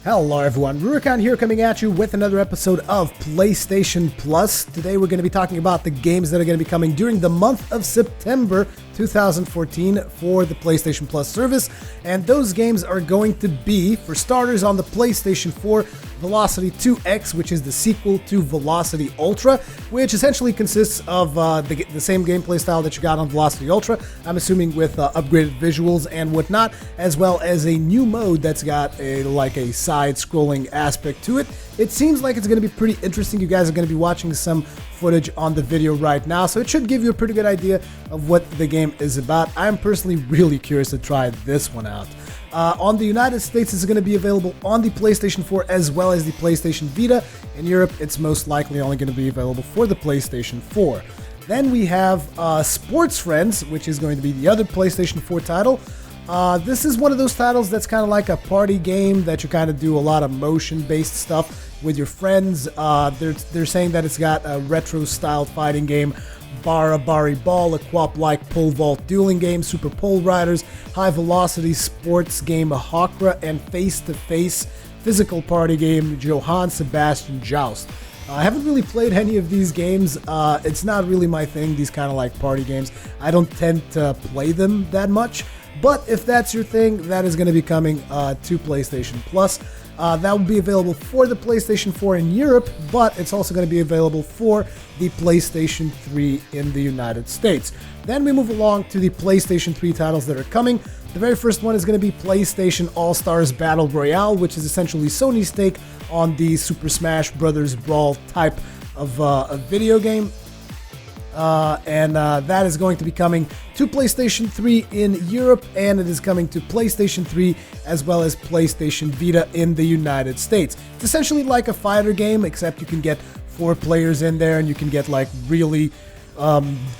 Hello everyone, Rurikhan here coming at you with another episode of PlayStation Plus. Today we're going to be talking about the games that are going to be coming during the month of September 2014 for the PlayStation Plus service. And those games are going to be, for starters, on the PlayStation 4, Velocity 2X, which is the sequel to Velocity Ultra, which essentially consists of the same gameplay style that you got on Velocity Ultra, I'm assuming with upgraded visuals and whatnot, as well as a new mode that's got a side-scrolling aspect to it. It seems like it's going to be pretty interesting. You guys are going to be watching some footage on the video right now, so it should give you a pretty good idea of what the game is about. I'm personally really curious to try this one out. On the United States, it's going to be available on the PlayStation 4 as well as the PlayStation Vita. In Europe, it's most likely only going to be available for the PlayStation 4. Then we have Sports Friends, which is going to be the other PlayStation 4 title. This is one of those titles that's kind of like a party game that you kind of do a lot of motion-based stuff with your friends. They're saying that it's got a retro-style fighting game, Bari Ball, a quap-like pole vault dueling game, Super Pole Riders, high-velocity sports game, Hakra, and face-to-face physical party game, Johann Sebastian Joust. I haven't really played any of these games. It's not really my thing, these kind of like party games. I don't tend to play them that much. But if that's your thing, that is going to be coming to PlayStation Plus. That will be available for the PlayStation 4 in Europe, but it's also going to be available for the PlayStation 3 in the United States. Then we move along to the PlayStation 3 titles that are coming. The very first one is going to be PlayStation AllStars Battle Royale, which is essentially Sony's take on the Super Smash Bros. Brawl type of a video game. That is going to be coming to PlayStation 3 in Europe, and it is coming to PlayStation 3 as well as PlayStation Vita in the United States. It's essentially like a fighter game, except you can get 4 players in there, and you can get like really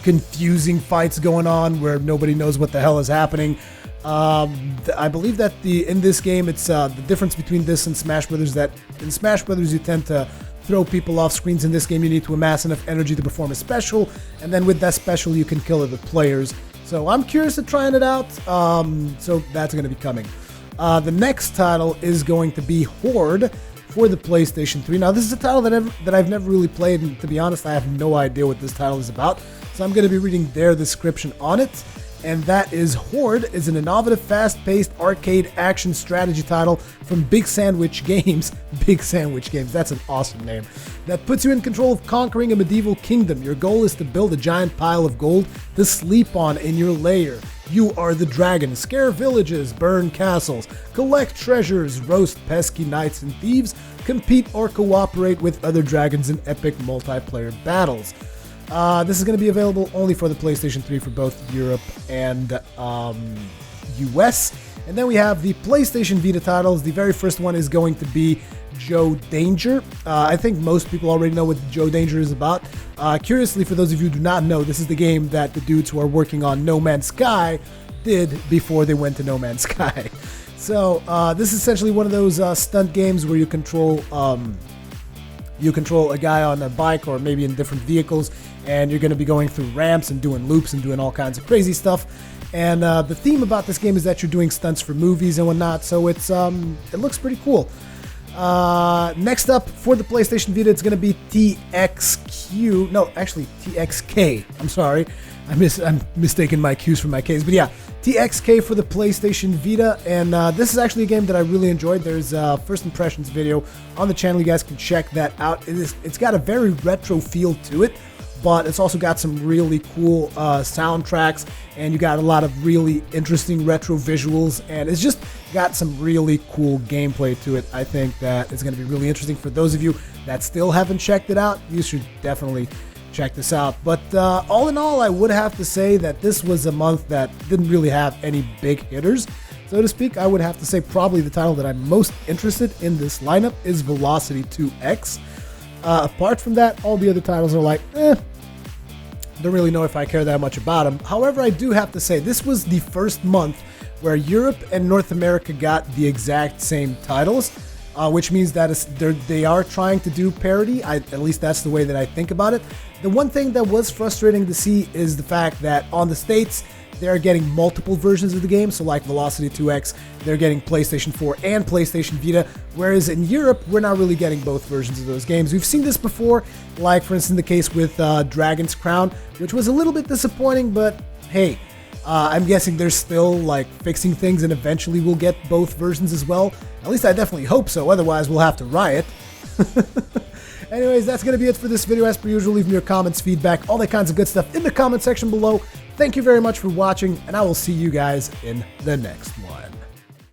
confusing fights going on where nobody knows what the hell is happening. I believe that in this game, it's the difference between this and Smash Brothers, that in Smash Brothers you tend to throw people off screens. In this game, you need to amass enough energy to perform a special, and then with that special, you can kill other players. So I'm curious to trying it out, so that's going to be coming. The next title is going to be Horde for the PlayStation 3. Now, this is a title that I've never really played, and to be honest, I have no idea what this title is about, so I'm going to be reading their description on it. And that is Horde is an innovative, fast-paced arcade action strategy title from Big Sandwich Games. Big Sandwich Games, that's an awesome name. That puts you in control of conquering a medieval kingdom. Your goal is to build a giant pile of gold to sleep on in your lair. You are the dragon. Scare villages, burn castles, collect treasures, roast pesky knights and thieves, compete or cooperate with other dragons in epic multiplayer battles. This is going to be available only for the PlayStation 3 for both Europe and US. And then we have the PlayStation Vita titles. The very first one is going to be Joe Danger. I think most people already know what Joe Danger is about. Curiously, for those of you who do not know, this is the game that the dudes who are working on No Man's Sky did before they went to No Man's Sky. So this is essentially one of those stunt games where you control a guy on a bike or maybe in different vehicles, and you're going to be going through ramps and doing loops and doing all kinds of crazy stuff. And the theme about this game is that you're doing stunts for movies and whatnot, so it looks pretty cool. Next up for the PlayStation Vita, it's going to be TXK. I'm sorry, I'm mistaking my Q's for my K's, but yeah, TXK for the PlayStation Vita, and this is actually a game that I really enjoyed. There's a first impressions video on the channel. You guys can check that out. It's got a very retro feel to it, but it's also got some really cool soundtracks, and you got a lot of really interesting retro visuals, and it's just got some really cool gameplay to it. I think that it's going to be really interesting for those of you that still haven't checked it out. You should definitely check this out. But all in all, I would have to say that this was a month that didn't really have any big hitters, so to speak. I would have to say probably the title that I'm most interested in this lineup is Velocity 2X. Apart from that, all the other titles are like, don't really know if I care that much about them. However, I do have to say, this was the first month where Europe and North America got the exact same titles. which means that they are trying to do parity. At least that's the way that I think about it. The one thing that was frustrating to see is the fact that on the States, they're getting multiple versions of the game. So like Velocity 2X, they're getting PlayStation 4 and PlayStation Vita, whereas in Europe, we're not really getting both versions of those games. We've seen this before, like for instance the case with Dragon's Crown, which was a little bit disappointing, but hey, I'm guessing they're still like fixing things and eventually we'll get both versions as well. At least I definitely hope so, otherwise we'll have to riot. Anyways, that's going to be it for this video. As per usual, leave me your comments, feedback, all that kinds of good stuff in the comment section below. Thank you very much for watching, and I will see you guys in the next one.